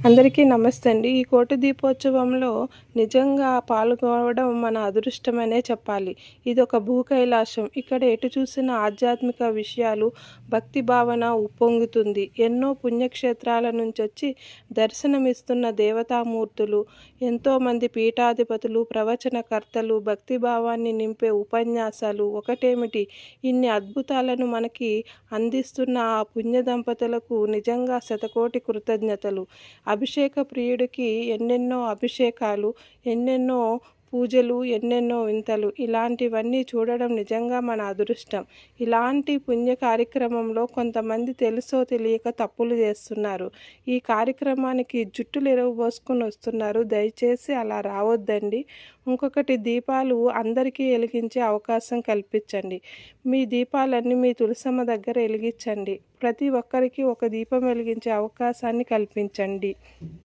అందరికీ నమస్తే అండి. ఈ కోటి దీపోత్సవంలో నిజంగా పాల్గొనడం మన అదృష్టమనే చెప్పాలి. ఇదొక భూ కైలాసం. ఇక్కడ ఎటు చూసినా ఆధ్యాత్మిక విషయాలు, భక్తి భావన ఉప్పొంగుతుంది. ఎన్నో పుణ్యక్షేత్రాల నుంచొచ్చి దర్శనమిస్తున్న దేవతామూర్తులు, ఎంతోమంది పీఠాధిపతులు, ప్రవచనకర్తలు, భక్తి భావాన్ని నింపే ఉపన్యాసాలు ఒకటేమిటి, ఇన్ని అద్భుతాలను మనకి అందిస్తున్న ఆ పుణ్య దంపతులకు నిజంగా శతకోటి కృతజ్ఞతలు. అభిషేక ప్రియుడికి ఎన్నెన్నో అభిషేకాలు, ఎన్నెన్నో పూజలు, ఎన్నెన్నో వింతలు. ఇలాంటివన్నీ చూడడం నిజంగా మన అదృష్టం. ఇలాంటి పుణ్య కార్యక్రమంలో కొంతమంది తెలుసో తెలియక తప్పులు చేస్తున్నారు. ఈ కార్యక్రమానికి జుట్టులు ఎరవబోసుకొని వస్తున్నారు. దయచేసి అలా రావద్దండి. ఇంకొకటి, దీపాలు అందరికీ వెలిగించే అవకాశం కల్పించండి. మీ దీపాలన్నీ మీ తులసమ్మ దగ్గర వెలిగించండి. ప్రతి ఒక్కరికి ఒక దీపం వెలిగించే అవకాశాన్ని కల్పించండి.